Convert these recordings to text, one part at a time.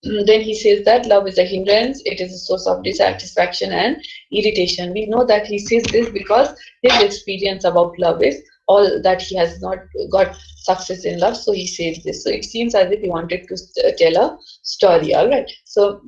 then he says that love is a hindrance, it is a source of dissatisfaction and irritation. We know that he says this because his experience about love is all that he has not got success in love, so he says this. So it seems as if he wanted to tell a story. All right. So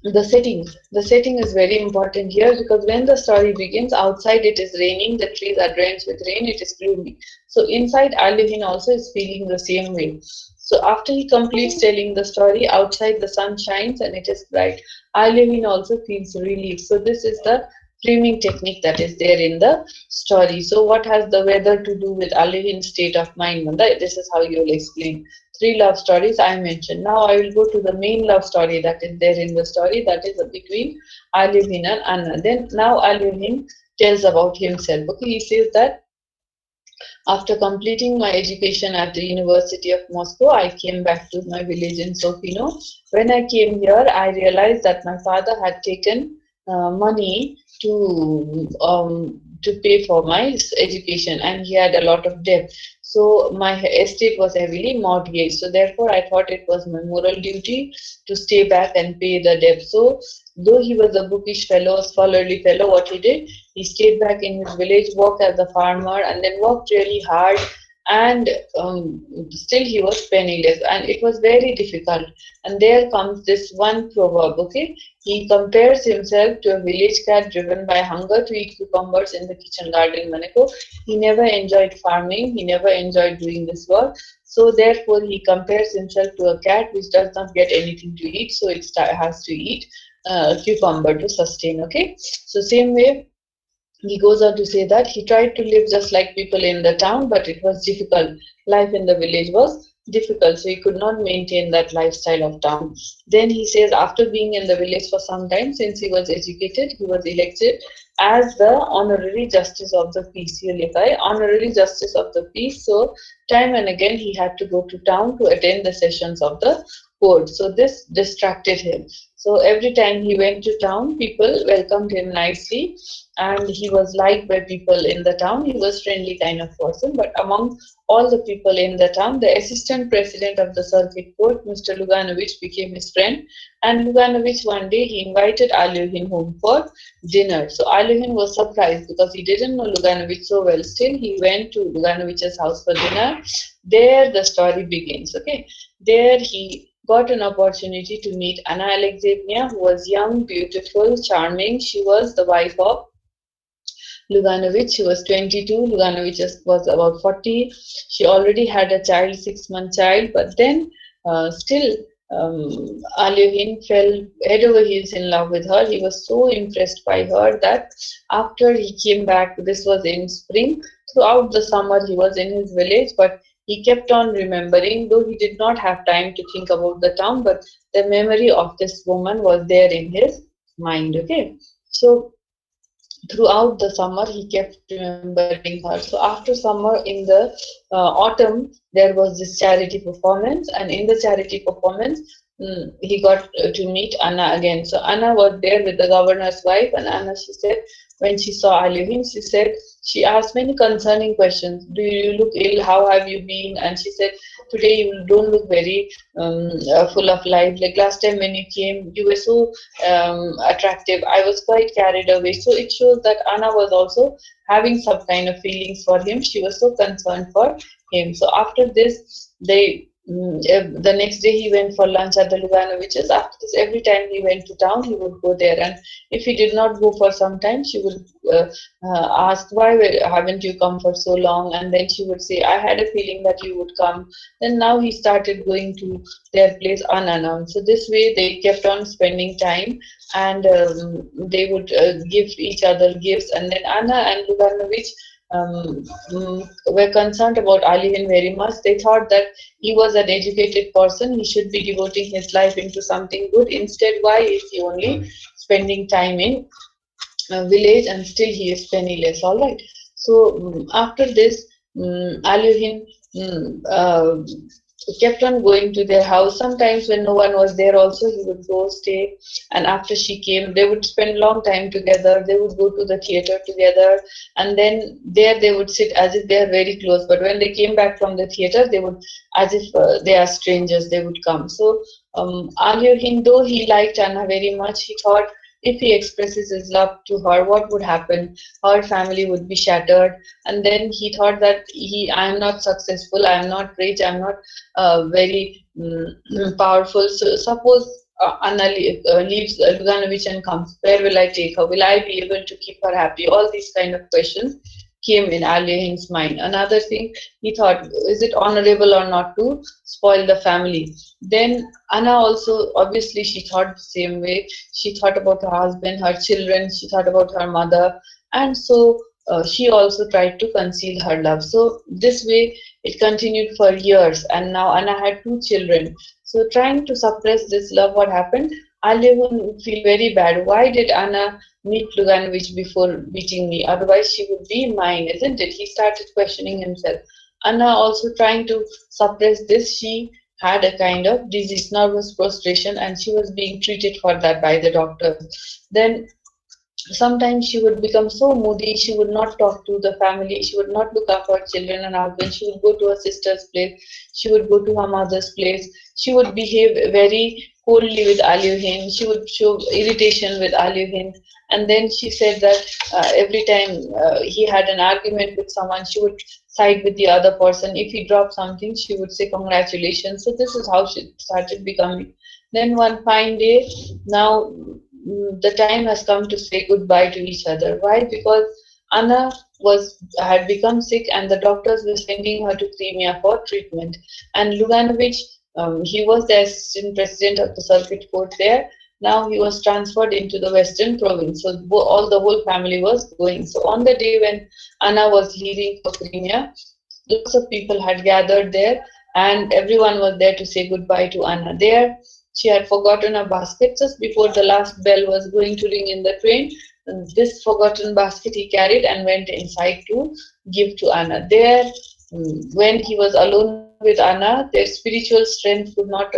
the setting is very important here, because when the story begins, outside it is raining, the trees are drenched with rain, it is gloomy. So inside, Aluhin also is feeling the same way. So after he completes telling the story, outside the sun shines and it is bright. Aluhin also feels relief. So this is the framing technique that is there in the story. So what has the weather to do with Aluhin's state of mind, Manda? This is how you will explain. Three love stories I mentioned. Now I will go to the main love story that is there in the story, that is between Aluhin and Anna. Then now Aluhin tells about himself. Okay, he says that after completing my education at the University of Moscow, I came back to my village in Sofino. When I came here, I realized that my father had taken money to pay for my education, and he had a lot of debt. So my estate was heavily mortgaged. So therefore, I thought it was my moral duty to stay back and pay the debt. So though he was a bookish fellow, a scholarly fellow, what he did, he stayed back in his village, worked as a farmer, and then worked really hard. And still he was penniless, and it was very difficult. And there comes this one proverb. Okay, he compares himself to a village cat driven by hunger to eat cucumbers in the kitchen garden. Maneko, he never enjoyed farming. He never enjoyed doing this work. So therefore, he compares himself to a cat which does not get anything to eat. So it has to eat cucumber to sustain. Okay, so same way he goes on to say that he tried to live just like people in the town, but it was difficult. Life in the village was difficult, so he could not maintain that lifestyle of town. Then he says, after being in the village for some time, since he was educated, he was elected as the honorary justice of the peace. Here, likha hai, honorary justice of the peace. So time and again he had to go to town to attend the sessions of the court. So this distracted him. So every time he went to town, people welcomed him nicely, and he was liked by people in the town. He was friendly kind of person. But among all the people in the town, the assistant president of the circuit court, Mr. Luganovich, became his friend. And Luganovich one day he invited Alyoshin home for dinner. So Alyoshin was surprised because he didn't know Luganovich so well. Still, he went to Luganovich's house for dinner. There the story begins. Okay, there he got an opportunity to meet Anna Alexeyevna, who was young, beautiful, charming. She was the wife of Luganovich. She was 22. Luganovich was about 40. She already had a child, 6-month child, but then still Alyoshin fell head over heels in love with her. He was so impressed by her that after he came back, this was in spring, throughout the summer he was in his village, but he kept on remembering, though he did not have time to think about the town, but the memory of this woman was there in his mind. Okay, so throughout the summer he kept remembering her. So after summer, in the autumn, there was this charity performance, and in the charity performance he got to meet Anna again. So Anna was there with the governor's wife, and Anna, she said, when she saw Alyoshin, she said, she asked many concerning questions. Do you look ill? How have you been? And she said, today you don't look very full of life. Like last time when you came, you were so attractive. I was quite carried away. So it shows that Anna was also having some kind of feelings for him. She was so concerned for him. So after this, the next day he went for lunch at the Luganoviches. After this, every time he went to town, he would go there. And if he did not go for some time, she would ask, why haven't you come for so long? And then she would say, I had a feeling that you would come. Then now he started going to their place unannounced. So this way they kept on spending time, and they would give each other gifts. And then Anna and Luganovich were concerned about Alyoshin very much. They thought that he was an educated person, he should be devoting his life into something good. Instead, why is he only spending time in village, and still he is penniless? All right. So after this, Alyoshin kept on going to their house. Sometimes when no one was there also, he would go stay, and after she came, they would spend long time together. They would go to the theater together, and then there they would sit as if they are very close, but when they came back from the theater, they would, as if they are strangers, they would come. So Alyoshin, though he liked Anna very much, he thought if he expresses his love to her, what would happen? Her family would be shattered, and then he thought that I am not successful, I am not rich, I am not very powerful. So suppose Anna leaves Luganovic and comes, where will I take her? Will I be able to keep her happy? All these kind of questions came in Alyoshin's mind. Another thing, he thought, is it honorable or not to spoil the family? Then Anna also, obviously, she thought the same way. She thought about her husband, her children, she thought about her mother, and so she also tried to conceal her love. So this way it continued for years, and now Anna had two children. So trying to suppress this love, what happened? Alyoshin would feel very bad. Why did Anna meet Luganovic before meeting me? Otherwise, she would be mine, isn't it? He started questioning himself. Anna also trying to suppress this. She had a kind of disease, nervous prostration, and she was being treated for that by the doctor. Then sometimes she would become so moody, she would not talk to the family, she would not look after her children and husband, she would go to her sister's place, she would go to her mother's place, she would behave very coldly with Alyoshin, she would show irritation with Alyoshin, and then she said that every time he had an argument with someone, she would side with the other person. If he dropped something, she would say congratulations. So this is how she started becoming. Then one fine day, now the time has come to say goodbye to each other. Why? Because Anna had become sick, and the doctors were sending her to Crimea for treatment. And Luganovic, he was the assistant president of the circuit court there. Now he was transferred into the western province. So the whole family was going. So on the day when Anna was leaving for Crimea, lots of people had gathered there, and everyone was there to say goodbye to Anna. There, she had forgotten a basket just before the last bell was going to ring in the train. This forgotten basket he carried and went inside to give to Anna. There, when he was alone with Anna, their spiritual strength could not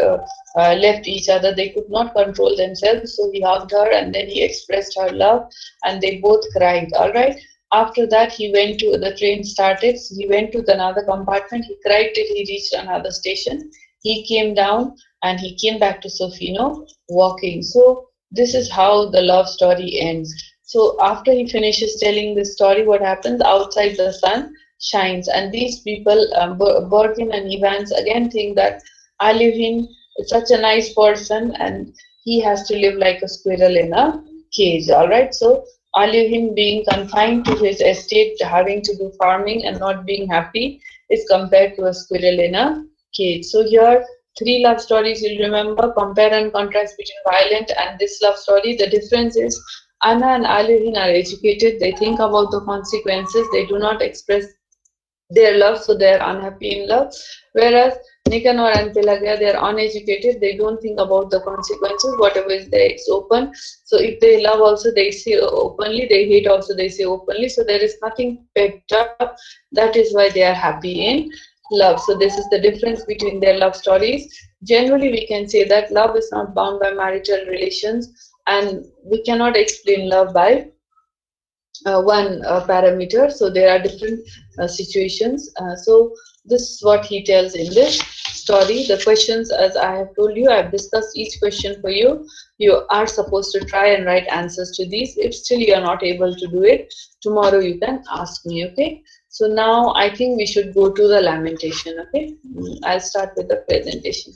left each other. They could not control themselves. So he hugged her and then he expressed her love, and they both cried. All right. After that, the train started. He went to another compartment. He cried till he reached another station. He came down and he came back to Sofino walking. So this is how the love story ends. So after he finishes telling this story, what happens? Outside the sun shines, and these people, Borkin and Evans, again think that Alyoshin is such a nice person and he has to live like a squirrel in a cage. All right. So Alyoshin being confined to his estate, having to do farming and not being happy, is compared to a squirrel in a cage. So here, three love stories you'll remember, compare and contrast between Violent and this love story. The difference is Anna and Alyoshin are educated, they think about the consequences, they do not express their love, so they are unhappy in love. Whereas Nicanor and Pelagia, they are uneducated, they don't think about the consequences, whatever is there, it's open. So if they love also, they say openly, they hate also, they say openly. So there is nothing pegged up. That is why they are happy in love. So this is the difference between their love stories. Generally, we can say that love is not bound by marital relations, and we cannot explain love by one parameter. So there are different situations. So this is what he tells in this story. The questions, as I have told you, I have discussed each question for you. You are supposed to try and write answers to these. If still you are not able to do it, tomorrow you can ask me, okay? So now I think we should go to the lamentation, okay? I'll start with the presentation.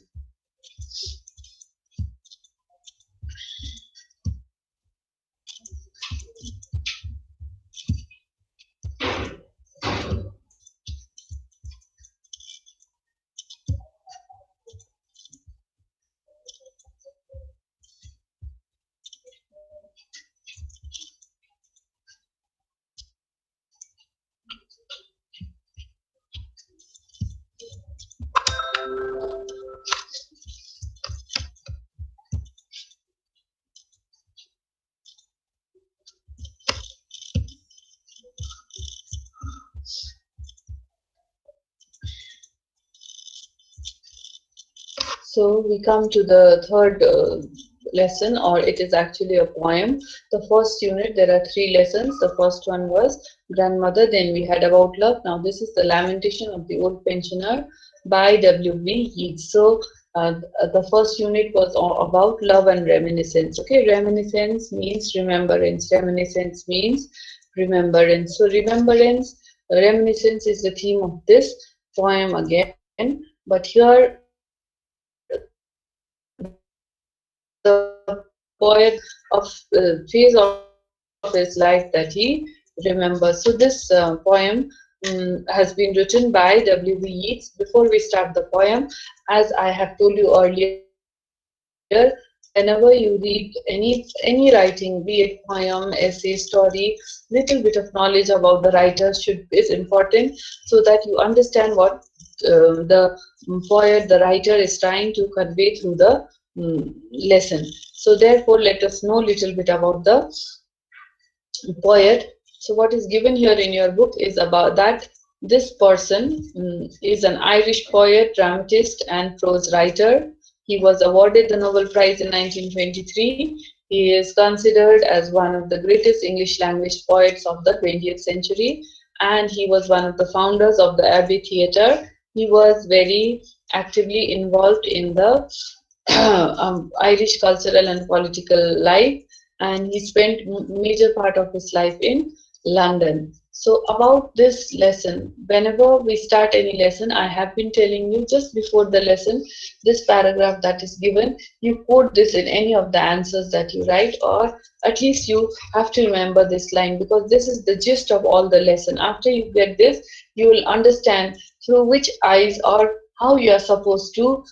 So we come to the third lesson, or it is actually a poem. The first unit, there are 3 lessons. The first one was Grandmother, then we had About Love. Now this is the Lamentation of the Old Pensioner by W.B. Yeats. So The first unit was about love and reminiscence. Okay, reminiscence means remembrance. Reminiscence means remembrance. So remembrance, reminiscence is the theme of this poem again. But here, the poet phase of his life that he remembers. So this poem has been written by W.B. Yeats. Before we start the poem, as I have told you earlier, whenever you read any writing, be it poem, essay, story, little bit of knowledge about the writer is important, so that you understand what the poet, the writer is trying to convey through the lesson. So therefore, let us know little bit about the poet. So what is given here in your book is about that this person is an Irish poet, dramatist, and prose writer. He was awarded the Nobel Prize in 1923. He is considered as one of the greatest English language poets of the 20th century, and he was one of the founders of the Abbey Theatre. He was very actively involved in the Irish cultural and political life, and he spent major part of his life in London. So about this lesson, whenever we start any lesson, I have been telling you just before the lesson, this paragraph that is given, you quote this in any of the answers that you write, or at least you have to remember this line, because this is the gist of all the lesson. After you get this, you will understand through which eyes or how you are supposed to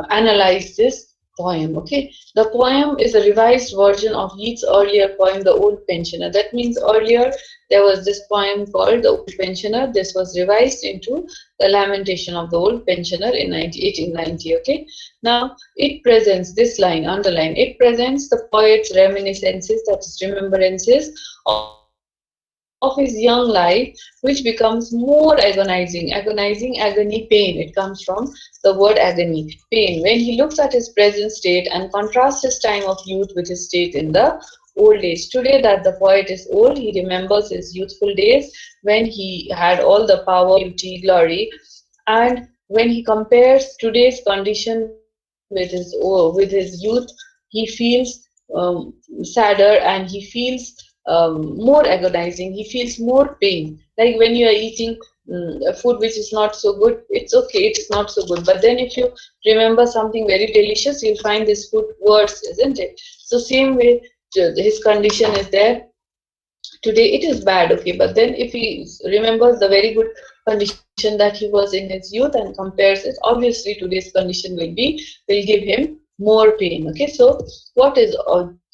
analyze this poem. Okay, the poem is a revised version of Yeats' earlier poem, The Old Pensioner. That means earlier there was this poem called The Old Pensioner. This was revised into The Lamentation of the Old Pensioner in 1890. Okay, now it presents this line, underline, it presents the poet's reminiscences, that is remembrances of his young life, which becomes more agonizing. Agonizing, agony, pain. It comes from the word agony, pain. When he looks at his present state and contrasts his time of youth with his state in the old age. Today that the poet is old, he remembers his youthful days when he had all the power, beauty, glory. And when he compares today's condition with his youth, he feels sadder, and he feels more agonizing. He feels more pain. Like when you are eating food which is not so good, it's okay, it's not so good. But then if you remember something very delicious, you'll find this food worse, isn't it? So same way, his condition is there. Today it is bad, okay, but then if he remembers the very good condition that he was in his youth and compares it, obviously today's condition will give him more pain. Okay, so what is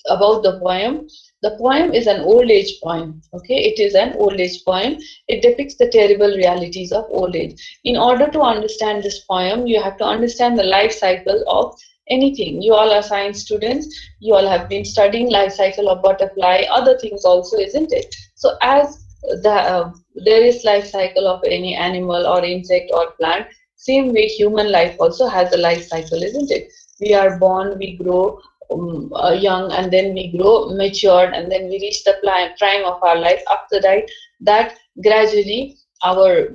about the poem? The poem is an old age poem. Okay, it is an old age poem. It depicts the terrible realities of old age. In order to understand this poem, you have to understand the life cycle of anything. You all are science students. You all have been studying life cycle of butterfly, other things also, isn't it? So as there is life cycle of any animal or insect or plant, same way human life also has a life cycle, isn't it? We are born, we grow young, and then we grow matured, and then we reach the prime of our life. After that gradually our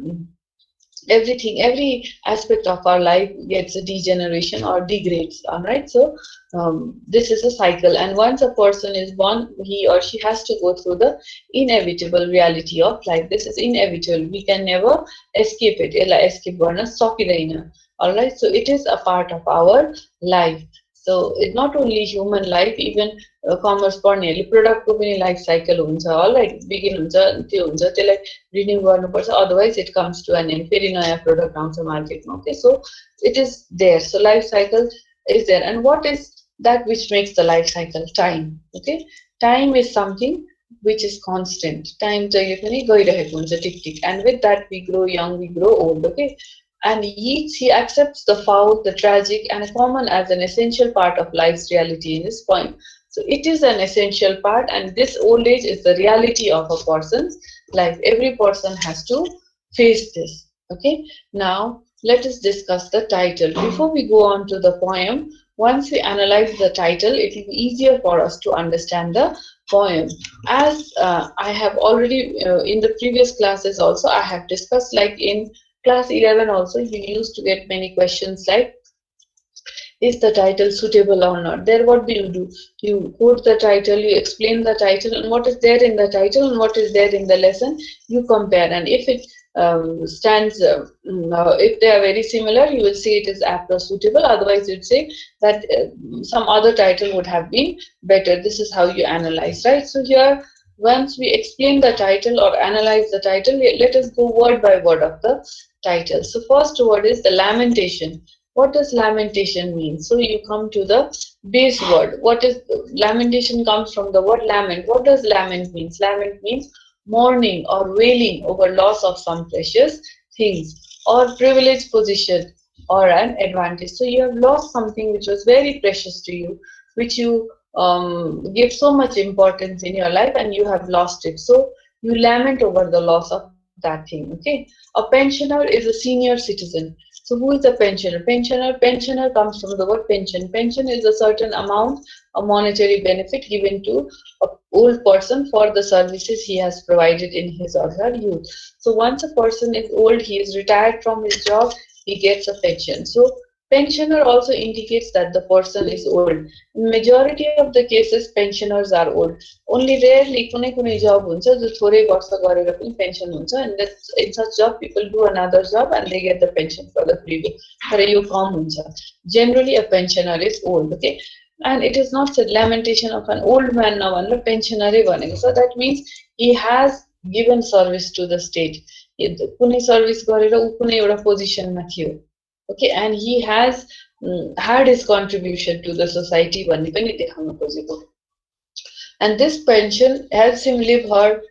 everything, every aspect of our life gets a degeneration or degrades. All right, so this is a cycle, and once a person is born, he or she has to go through the inevitable reality of life. This is inevitable, we can never escape it. Escape गर्न सकिँदैन. All right, so it is a part of our life. So it's not only human life, even commerce पढ्नेहरूले प्रोडक्टको पनि life cycle हुन्छ. Alright, begin हुन्छ, त्यो हुन्छ, त्यसलाई रिन्यू गर्नुपर्छ, otherwise it comes to an end, फेरि नयाँ प्रोडक्ट आउँछ मार्केटमा. Okay, so it is there. So life cycle is there. And what is that which makes the life cycle? Time. Okay, time is something which is constant. Time जहिले पनि गइरहेको हुन्छ, टिक टिक, and with that we grow young, we grow old. Okay, and Yeats, he accepts the foul, the tragic, and common as an essential part of life's reality in his poem. So it is an essential part, and this old age is the reality of a person's life. Every person has to face this. Okay, now let us discuss the title. Before we go on to the poem, once we analyze the title, it will be easier for us to understand the poem. As I have already, in the previous classes also, I have discussed, like in class 11 also, you used to get many questions like, Is the title suitable or not? There, what do? You quote the title, you explain the title, and what is there in the title and what is there in the lesson, you compare. And if it stands, if they are very similar, you will say it is apt or suitable. Otherwise, you'd say that some other title would have been better. This is how you analyze, right? So here, once we explain the title or analyze the title, let us go word by word of the title. So first word is the lamentation. What does lamentation mean? So you come to the base word. What is lamentation? Comes from the word lament. What does lament means? Lament means mourning or wailing over loss of some precious things or privileged position or an advantage. So you have lost something which was very precious to you, which you give so much importance in your life, and you have lost it. So you lament over the loss of that thing. Okay. A pensioner is a senior citizen. So who is a pensioner? Pensioner comes from the word pension. Pension is a certain amount, a monetary benefit given to an old person for the services he has provided in his or her youth. So once a person is old, he is retired from his job, he gets a pension. So pensioner also indicates that the person is old. In majority of the cases, pensioners are old. Only rarely कुनै कुनै job हुन्छ जो थोरै वर्ष गरेर पनि pension हुन्छ, and that's in such job people do another job and they get the pension for the previous. तर यो कम हुन्छ. Generally, a pensioner is old. Okay, and it is not said lamentation of an old man नभनेर pensioner भनेको. So that means he has given service to the state. कुनै service गरेर ऊ कुनै एउटा पोजिसनमा थियो. Okay, and he has had his contribution to the society. And this pension helps him live her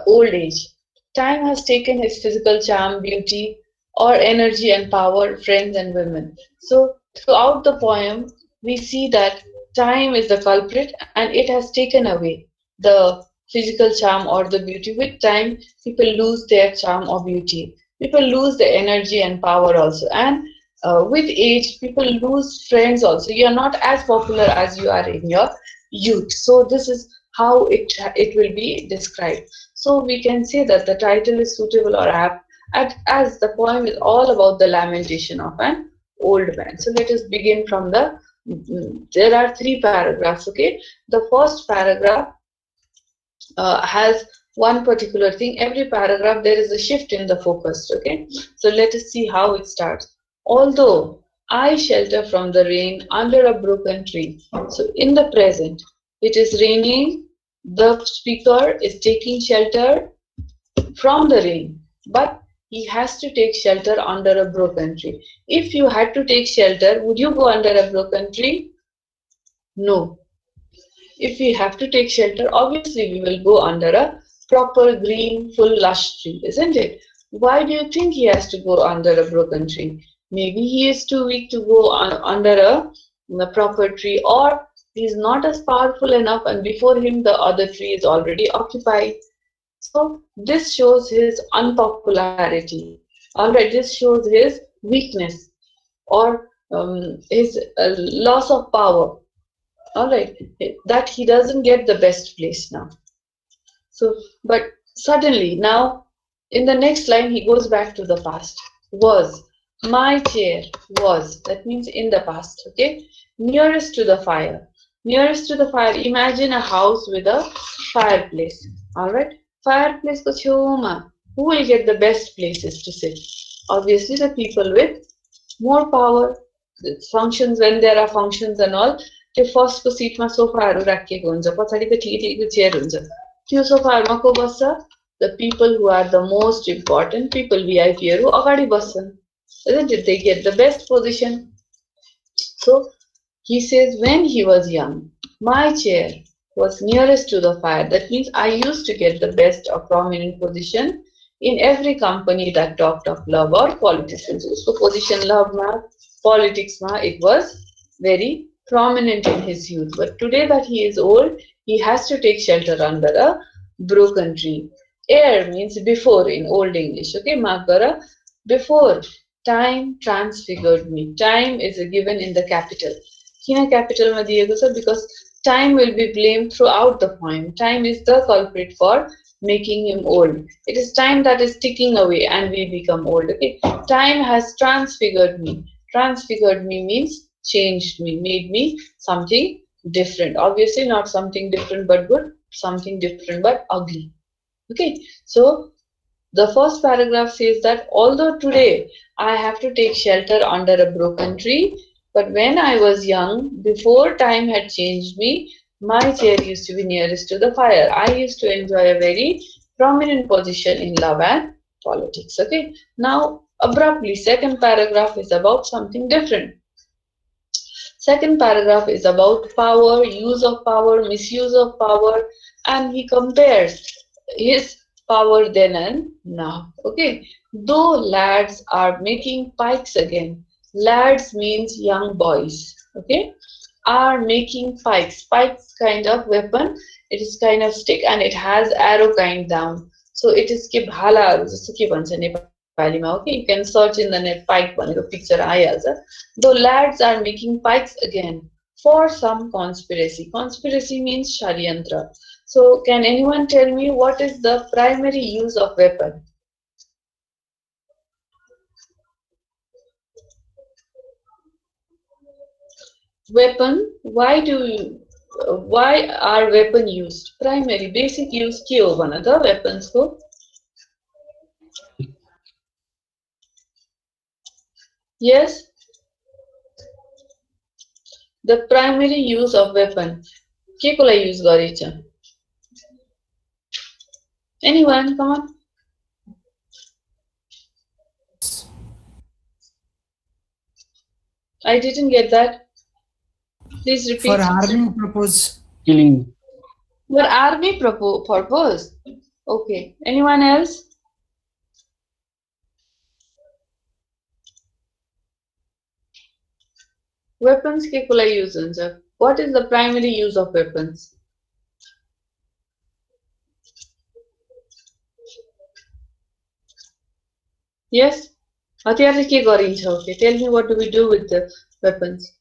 old age. Time has taken his physical charm, beauty, or energy and power, friends and women. So throughout the poem, we see that time is the culprit and it has taken away the physical charm or the beauty. With time, people lose their charm or beauty. People lose their energy and power also. And with age, people lose friends also. You are not as popular as you are in your youth. So this is how it will be described. So we can say that the title is suitable or apt, as the poem is all about the lamentation of an old man. So let us begin from the, there are 3 paragraphs, okay? The first paragraph has one particular thing. Every paragraph there is a shift in the focus, okay? So let us see how it starts. Although I shelter from the rain under a broken tree. So in the present, it is raining. The speaker is taking shelter from the rain, but he has to take shelter under a broken tree. If you had to take shelter, would you go under a broken tree? No. If we have to take shelter, obviously we will go under a proper green, full, lush tree, isn't it? Why do you think he has to go under a broken tree? Maybe he is too weak to go under a proper tree, or he is not as powerful enough and before him the other tree is already occupied. So this shows his unpopularity. Alright, this shows his weakness or his loss of power. Alright, that he doesn't get the best place now. So, but suddenly now in the next line he goes back to the past. Was. My chair was, that means in the past, okay? Nearest to the fire. Nearest to the fire, imagine a house with a fireplace, alright? Fireplace ko chheuma. Who will get the best places to sit? Obviously the people with more power. It functions, when there are functions and all, the first ko seat ma sofa haru rakheko huncha, pachadi ko thiko chair huncha. Tyo sofa ma ko bassa? The people who are the most important people, VIP haru agadi bassan. Isn't it? They get the best position. So he says, when he was young, my chair was nearest to the fire. That means I used to get the best or prominent position in every company that talked of love or politicians. So position love ma, politics ma, it was very prominent in his youth. But today that he is old, he has to take shelter under a broken tree. Ere means before in Old English. Okay, mark gara. Before. Time transfigured me. Time is given in the capital. Kina capital ma diyeko cha? Because time will be blamed throughout the poem. Time is the culprit for making him old. It is time that is ticking away and we become old. Okay. Time has transfigured me. Transfigured me means changed me, made me something different. Obviously, not something different but good, something different but ugly. Okay, so the first paragraph says that although today I have to take shelter under a broken tree, but when I was young, before time had changed me, my chair used to be nearest to the fire. I used to enjoy a very prominent position in love and politics. Okay, now abruptly, second paragraph is about something different. Second paragraph is about power, use of power, misuse of power, and he compares his power then and now. Okay, though lads are making pikes again. Lads means young boys. Okay, are making pikes. Pikes kind of weapon. It is kind of stick and it has arrow kind down. So it is के भालाहरू जस्तो के भन्छ नेपालीमा. Okay, you can search in the net pike भनेको picture आइहाल्छ. Though lads are making pikes again for some conspiracy. Conspiracy means shariyantra. So can anyone tell me what is the primary use of weapon? Weapon, why are weapon used? Primary, basic use के हो भन त weapons को? Yes? The primary use of weapon. के को लागि use गरिन्छ? Anyone, come on. I didn't get that. Please repeat. For army purpose. Killing. For army purpose. Okay. Anyone else? Weapons के को लागि use हुन्छ? What is the primary use of weapons? Yes? हतियार चाहिँ के गरिन्छ? Okay. Tell me what do we do with the weapons?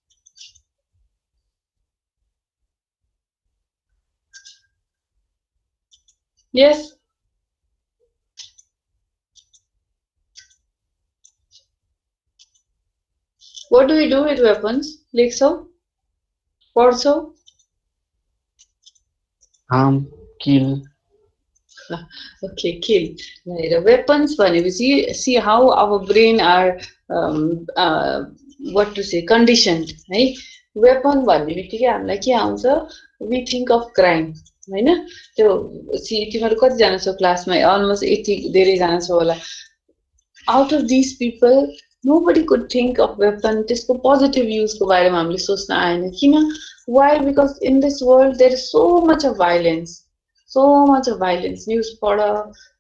Yes? What do we do with weapons? लेख्छौ? पढ्छौ? Harm, kill. Okay, kill. Right. Weapons भनेपछि see how our brain are what to say conditioned है. Weapon भन्ने बित्तिकै हामीलाई के आउँछ? We think of crime. हैन? त्यो तिमीहरु कति जना छौ क्लासमा? Almost 80 धेरै जना छौ होला. Out of these people, nobody could think of weapon. त्यसको positive use को बारेमा हामीले सोच्न आएन. किन? Why? Because in this world there is so much of violence. So much of violence. News पढ,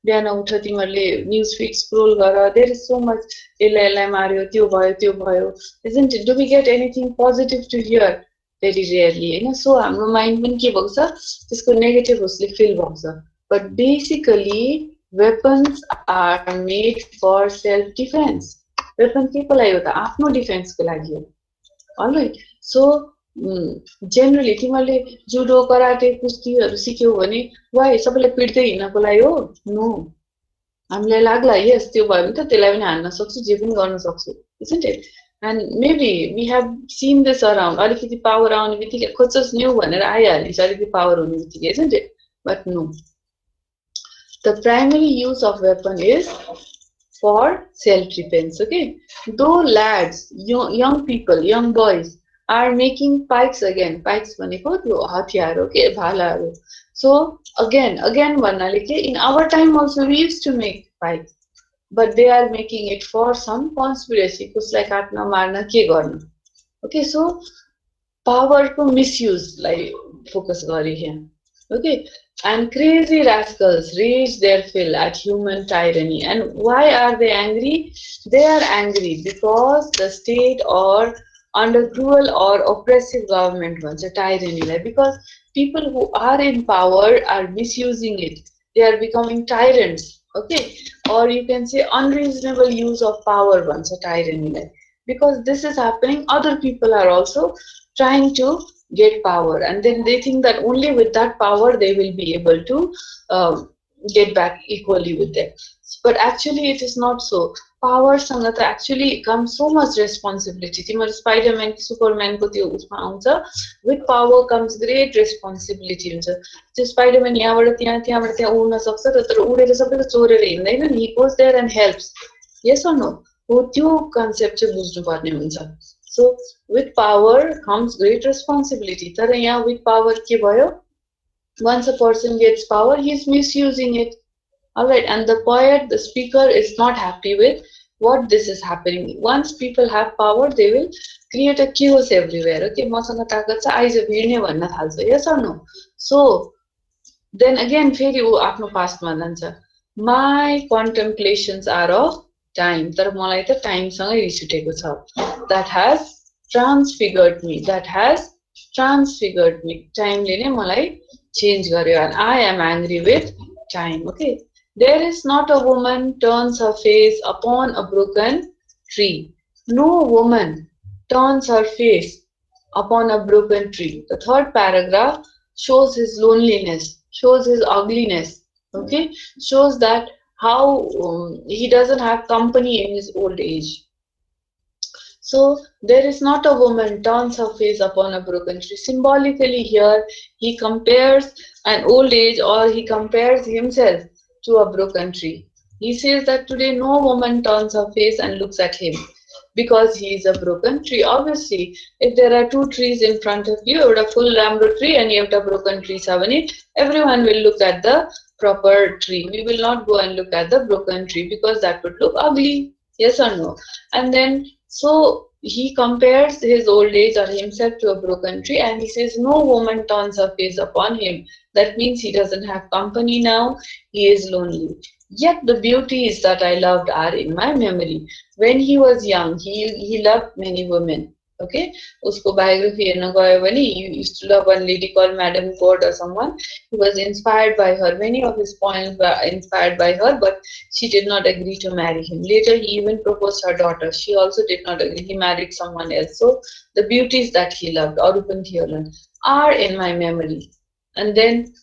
बिहान उठ तिमीहरुले news feed scroll गर. There is so much यसलाई मार्यो, त्यो भयो. Isn't it? Do we get anything positive to hear? Very rarely, Hahn? So हाम्रो mind पनि के भएको छ? त्यसको negative उसले feel भएको छ. But basically weapons are made for self defense. Weapon के को लागि हो त? आफ्नो defense को लागि हो. Alright. So generally तिमीले जुडो कराटे कुस्तीहरु सिक्यौ भने why सबैलाई पिट्दै हिँड्नको लागि हो? No. हामीलाई लाग्ला yes त्यो भयो भने त त्यसलाई पनि हान्न सक्छु, जे पनि गर्न सक्छु. Isn't it? And maybe we have seen this around. अलिकति पावर आउने बित्तिकै खोज्छस् न्यू भनेर आइहाल्छ अलिकति पावर हुने बित्तिकै, isn't it? But no. The primary use of weapon is for self-defense. Okay. Though lads, young people, young boys are making pikes again. Pikes भनेको त्यो हतियार हो के भालाहरु. So again भन्नाले के in our time also we used to make pikes, but they are making it for some conspiracy. कसलाई काट्न मार्न के गर्न. Okay, so power को misuse लाई focus गरे here. Okay, and crazy rascals rage their fill at human tyranny. And why are they angry? They are angry because the state or under cruel or oppressive government wants a tyranny. Because people who are in power are misusing it. They are becoming tyrants. Okay, or you can say unreasonable use of power once a tyranny. Because this is happening, other people are also trying to get power, and then they think that only with that power they will be able to get back equally with them. but actually it is not so. Power सँग त actually comes so much responsibility. तिम्रो Spider-Man सुपरम्यानको त्यो उसमा आउँछ, with power comes great responsibility हुन्छ. त्यो Spider-Man यहाँबाट त्यहाँ त्यहाँबाट त्यहाँ उड्न सक्छ तर उडेर सबैको चोरेर हिँड्दैन नि, he goes there and helps. Yes or no? हो, त्यो कन्सेप्ट चाहिँ बुझ्नुपर्ने हुन्छ. So with power comes great responsibility. तर यहाँ with power के भयो? Once a person gets power, he is misusing it. Alright, and the poet, the speaker, is not happy with what this is happening. Once people have power, they will create a chaos everywhere. Okay, मसँग ताकत छ, eyes भिड्ने भन्न थाल्छ. Yes or no? So then again फेरि ऊ आफ्नो पास्टमा जान्छ. My contemplations are of time. तर मलाई त टाइमसँगै रिस उठेको छ. That has transfigured me. That has transfigured me. टाइमले नै मलाई चेन्ज गर्यो. And I am angry with time. Okay. There is not a woman turns her face upon a broken tree. No woman turns her face upon a broken tree. The third paragraph shows his loneliness, shows his ugliness, okay? Shows that how he doesn't have company in his old age. So there is not a woman turns her face upon a broken tree. Symbolically here, he compares an old age, or he compares himself to a broken tree. He says that today no woman turns her face and looks at him because he is a broken tree. Obviously, if there are two trees in front of you, you have a full rambo tree and you have a broken tree, everyone will look at the proper tree. We will not go and look at the broken tree because that would look ugly. Yes or no? And then, so he compares his old age or himself to a broken tree, and he says no woman turns her face upon him. That means he doesn't have company now, he is lonely. Yet the beauties that I loved are in my memory. When he was young, he loved many women. Okay, usko biography हेर्न गयो भने he used to love one lady called Madam Gord or someone. He was inspired by her. Many of his poems were inspired by her, but she did not agree to marry him. Later, he even proposed her daughter. She also did not agree. He married someone else. So the beauties that he loved, are in my memory. And then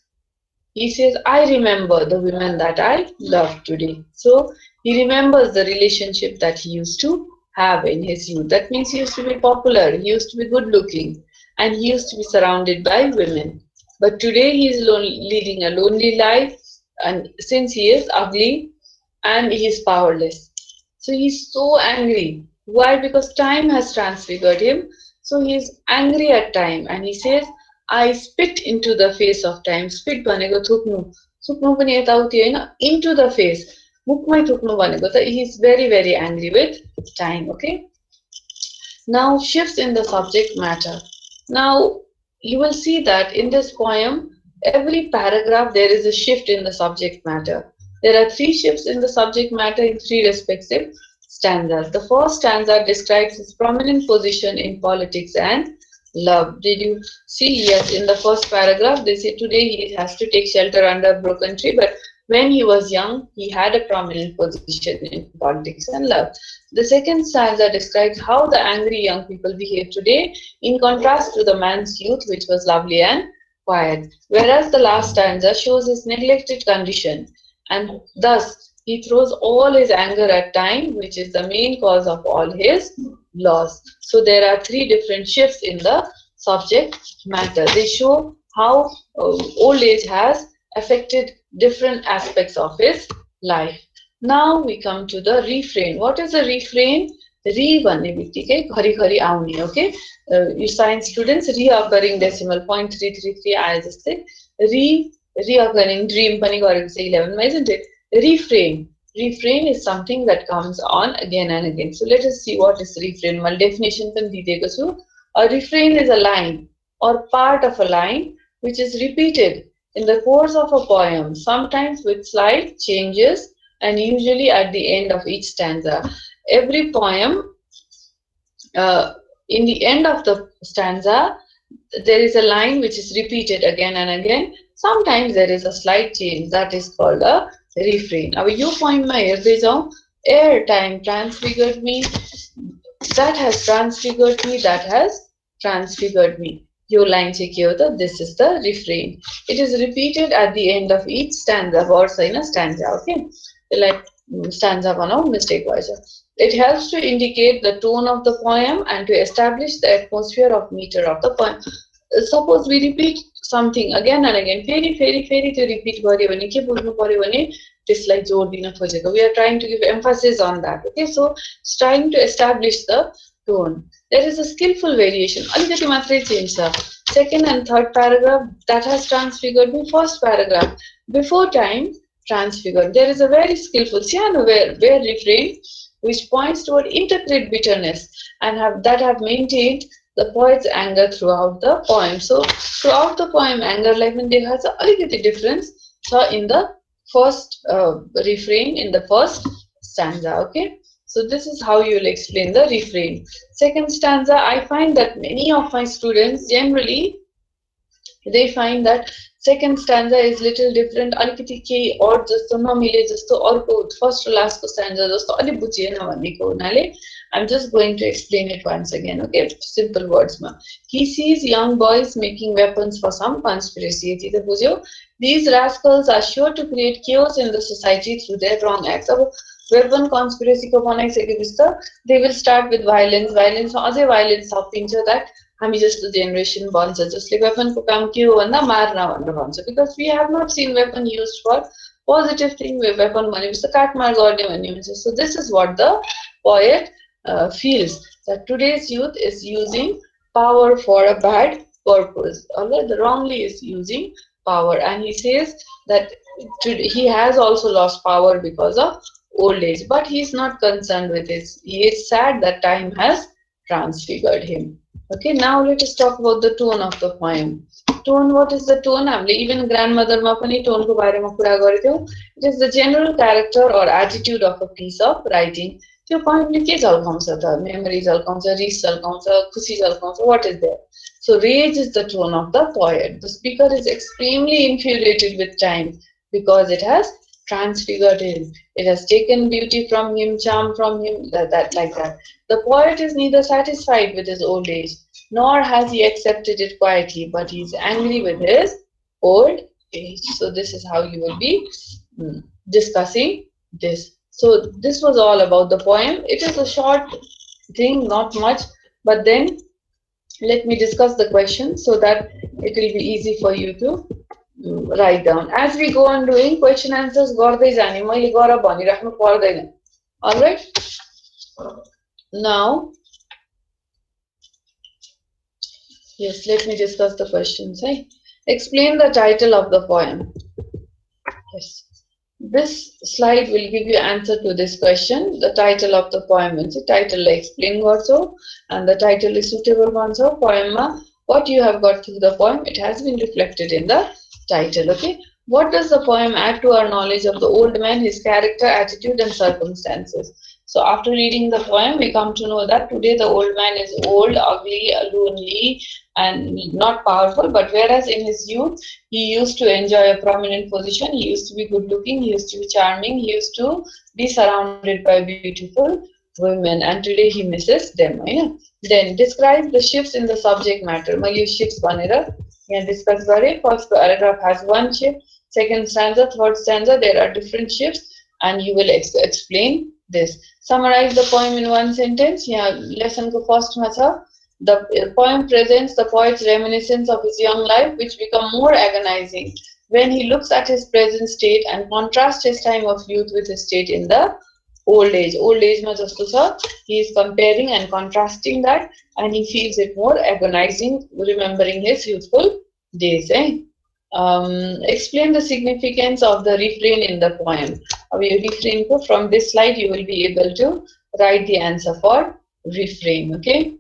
he says, I remember the women that I love today. So he remembers the relationship that he used to have in his youth. That means he used to be popular, he used to be good looking, and he used to be surrounded by women. But today he is leading a lonely life, and since he is ugly and he is powerless. So he's so angry. Why? Because time has transfigured him. So he is angry at time, and he says, I spit into the face of time. Spit भनेको थुक्नु, थुक्नु पनि यताउति हैन, into the face. मुखमै थुक्नु भनेको त he is very, very angry with time. Okay. Now shifts in the subject matter. Now you will see that in this poem, every paragraph there is a shift in the subject matter. There are 3 shifts in the subject matter in 3 respective stanzas. The first stanza describes his prominent position in politics and love. Did you see? Yes, in the first paragraph they say today he has to take shelter under a broken tree, but when he was young he had a prominent position in politics and love. The second stanza describes how the angry young people behave today in contrast to the man's youth, which was lovely and quiet. Whereas the last stanza shows his neglected condition, and thus he throws all his anger at time, which is the main cause of all his loss. So there are 3 different shifts in the subject matter. They show how old age has affected different aspects of his life. Now we come to the refrain. What is the refrain? Re भन्ने बित्तिकै घरिघरि आउने. Okay, you science students, reoccurring decimal 0.333 आए जस्तै reoccurring dream पनि गरेको छ 11 मा, isn't it? Refrain. Refrain is something that comes on again and again. So let us see what is refrain. Well, definition पनि दिएको छु. A refrain is a line or part of a line which is repeated in the course of a poem, sometimes with slight changes and usually at the end of each stanza. Every poem, in the end of the stanza, there is a line which is repeated again and again. Sometimes there is a slight change. That is called a refrain. अब यो पोइन्टमा हेर्दै जाउँ. Air time transfigured me. That has transfigured me. That has transfigured me. Yo line चाहिँ के हो त? This is the refrain. It is repeated at the end of each stanza. Words Hahn, stanza. Okay. त्यसलाई stanza बनाऊ mistake भएछ. It helps to indicate the tone of the poem and to establish the atmosphere of meter of the poem. Suppose we repeat something again and again, फेरि त्यो repeat गर्यो भने के बुझ्नु पर्यो भने त्यसलाई जोड दिन खोजेको. We are trying to give emphasis on that. Okay, so it's trying to establish the tone. There is a skillful variation. अलिकति मात्रै change छ. Second and third paragraph that has transfigured the first paragraph. Before time, transfigured. There is a very skillful cyano where refrain which points toward interpret bitterness and have maintained the poet's anger throughout the poem. So throughout the poem, anger like when there has a difference. So in the first refrain in the first stanza. Okay. So this is how you will explain the refrain. Second stanza, I find that many of my students generally they find that second stanza is little different. अलिकति केही और जस्तो नमिले जस्तो अर्को first to last stanza जस्तो अलि बुझिएन भनेको हुनाले I'm just going to explain it once again. Okay, simple words ma. He sees young boys making weapons for some conspiracy. यति त बुझ्यो. These rascals are sure to create chaos in the society through their wrong acts. अब weapon conspiracy को बनाइसकेपछि त they will start with violence. Violence मा अझै violence थपिन्छ that हामी जस्तो generation भन्छ जसले वेपनको काम के हो भन्दा मार्न भनेर भन्छ because we have not seen weapon used for positive thing. Weapon भनेपछि त काटमार गर्ने भन्ने हुन्छ. So this is what the poet feels that today's youth is using power for a bad purpose. Although the wrongly is using power, and he says that he has also lost power because of old age, but he's not concerned with it. He is sad that time has transfigured him. Okay, now let us talk about the tone of the poem. Tone, what is the tone? Even grandmother ma pani tone ko barema kura garethyo. It is the general character or attitude of a piece of writing. त्यो पोइमले के झल्काउँछ त memory झल्काउँछ रिस झल्काउँछ खुसी झल्काउँछ what is there? So rage is the tone of the poet. The speaker is extremely infuriated with time because it has transfigured him. It has taken beauty from him, charm from him, that like that. The poet is neither satisfied with his old age, nor has he accepted it quietly, but he is angry with his old age. So this is how you will be discussing this. So this was all about the poem. It is a short thing, not much, but then let me discuss the question so that it will be easy for you to write down. As we go on doing question answers, गर्दै जाने मैले गर भनिराख्नु पर्दैन. All right. Now, yes, let me discuss the questions. Hey, explain the title of the poem. Yes. This slide will give you answer to this question. The title of the poem is the title explain गर्छौ and the title is suitable भन्छौ poem ma what you have got through the poem it has been reflected in the title. Okay, what does the poem add to our knowledge of the old man, his character, attitude and circumstances? So after reading the poem we come to know that today the old man is old, ugly, lonely and not powerful, but whereas in his youth he used to enjoy a prominent position, he used to be good looking, he used to be charming, he used to be surrounded by beautiful women, and today he misses them. Yeah? Then describe the shifts in the subject matter. मैले shifts भनेर यहाँ discuss गरेँ. First paragraph has one shift, second stanza, third stanza there are different shifts and you will explain this. Summarize the poem in one sentence. यहाँ lesson को first मा छ. The poem presents the poet's reminiscence of his young life, which become more agonizing when he looks at his present state and contrasts his time of youth with his state in the old age. Old age ma jasto cha, he is comparing and contrasting that, and he feels it more agonizing, remembering his youthful days. Explain the significance of the refrain in the poem. Refrain ko, from this slide you will be able to write the answer for refrain. Okay.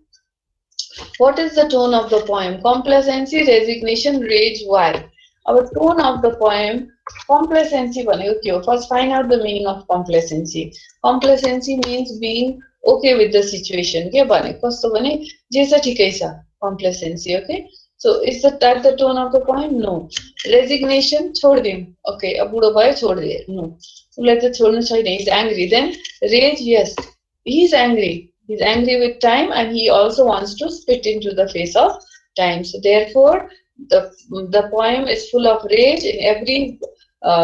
What is the tone of the poem? Complacency, resignation, rage, why? Our tone of the poem, complacency भनेको के हो? First find out the meaning of complacency. Complacency means being okay with the situation. के भनेको कस्तो भने जे छ ठिकै छ. Complacency, okay? So is that the tone of the poem? No. Resignation, छोड्दिम. Okay, अब बुढो भयो छोड्दिए. No. उसलाई त छोड्नु छैन. He's angry. Then rage, yes. He's angry. He's angry with time and he also wants to spit into the face of time. So therefore, the poem is full of rage. In every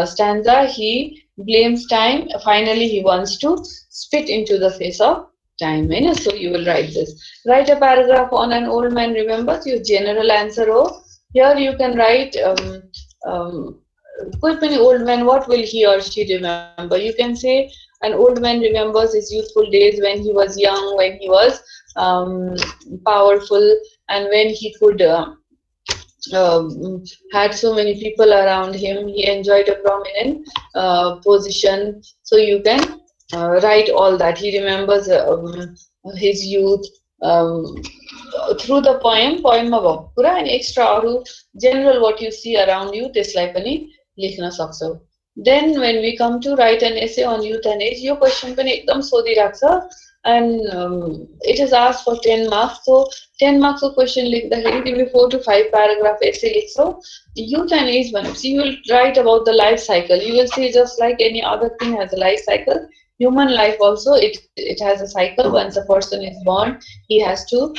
stanza, he blames time. Finally, he wants to spit into the face of time. So you will write this. Write a paragraph on an old man remembers. Your general answer. Oh, here you can write. Quite many old man, what will he or she remember? You can say an old man remembers his youthful days when he was young, when he was powerful, and when he could had so many people around him. He enjoyed a prominent position. So you can write all that. He remembers his youth through the poem. Poem मा भयो कुरा अनि extra अरू general what you see around you त्यसलाई पनि लेख्न सक्छौ. Then when we come to write an essay on youth and age, yo question पनि एकदम सोधिरहेको छ and it is asked for 10 marks. So 10 marks को question लेख्दाखेरि तिमीले 4 to 5 paragraph essay लेख्छौ. Youth and age भनेपछि you will write about the life cycle. You will say just like any other thing has a life cycle. Human life also, it has a cycle. Once a person is born, he has to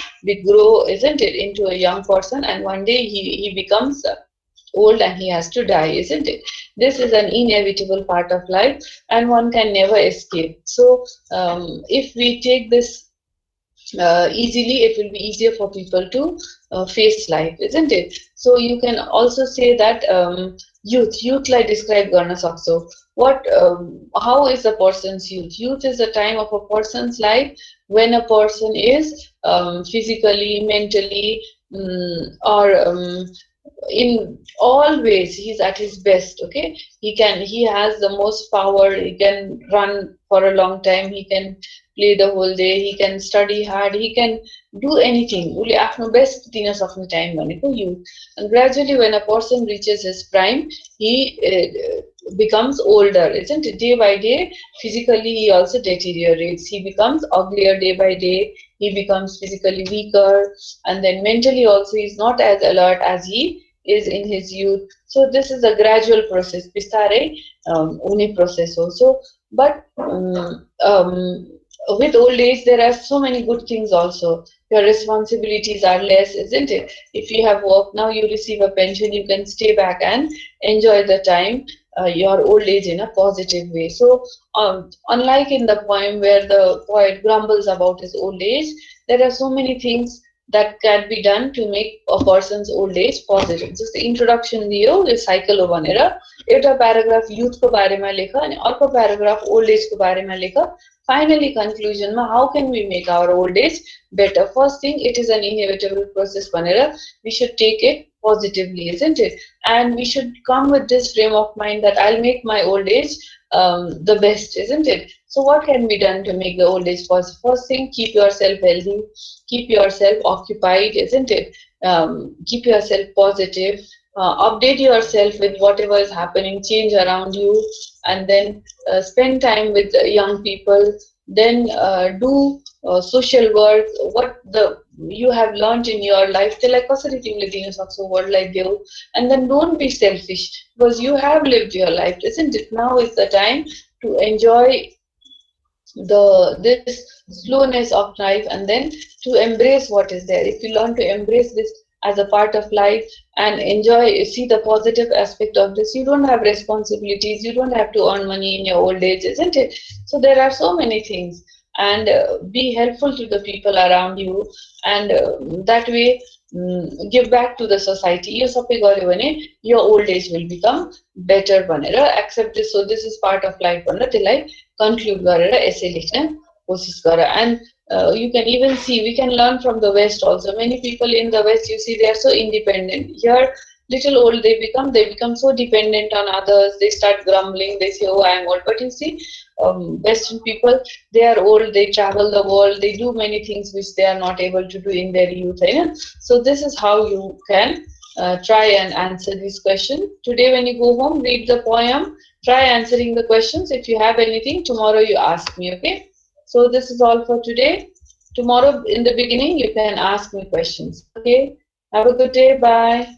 grow, isn't it, into a young person, and one day he becomes old and he has to die, isn't it? This is an inevitable part of life and one can never escape. So if we take this easily, it will be easier for people to face life, isn't it? So you can also say that youth like describe garna sakchau. What how is a person's youth? Youth is a time of a person's life when a person is physically, mentally, or in all ways he's at his best. Okay, he has the most power. He can run for a long time. He can play the whole day. He can study hard. He can do anything. Uli आफ्नो best दिन सक्ने time भनेको youth. And gradually, when a person reaches his prime, he becomes older, isn't it? Day by day, physically he also deteriorates. He becomes uglier day by day. He becomes physically weaker, and then mentally also he's not as alert as he is in his youth. So this is a gradual process. Bistare uni process also. But with old age, there are so many good things also. Your responsibilities are less, isn't it? If you have work now, you receive a pension, you can stay back and enjoy the time, your old age in a positive way. So unlike in the poem where the poet grumbles about his old age, there are so many things that can be done to make a person's old age positive. Just the introduction दियो, यो cycle हो भनेर एउटा paragraph youth को बारेमा लेख अनि अर्को paragraph old age को बारेमा लेख. Finally, conclusion ma, how can we make our old age better? First thing, it is an inevitable process भनेर we should take it positively, isn't it? And we should come with this frame of mind that I'll make my old age the best, isn't it? So what can be done to make the old age positive? First thing, keep yourself healthy, keep yourself occupied, isn't it? Keep yourself positive, update yourself with whatever is happening, change around you, and then spend time with young people. Then do social work. What you have learned in your life, and then don't be selfish because you have lived your life, isn't it? Now is the time to enjoy this slowness of life and then to embrace what is there. If you learn to embrace this as a part of life and enjoy, see the positive aspect of this, you don't have responsibilities, you don't have to earn money in your old age, isn't it? So there are so many things, and be helpful to the people around you, and that way give back to the society. यो सबै गर्यो भने your old age will become better भनेर accept this. So this is part of life भनेर त्यसलाई conclude गरेर essay लेख्न कोशिश गर. And you can even see, we can learn from the West also. Many people in the West, you see, they are so independent. Here, little old they become so dependent on others. They start grumbling. They say, "Oh, I am old." But you see, Western people, they are old. They travel the world. They do many things which they are not able to do in their youth. So this is how you can try and answer this question. Today, when you go home, read the poem. Try answering the questions. If you have anything, tomorrow you ask me. Okay. So this is all for today. Tomorrow in the beginning, you can ask me questions. Okay. Have a good day. Bye.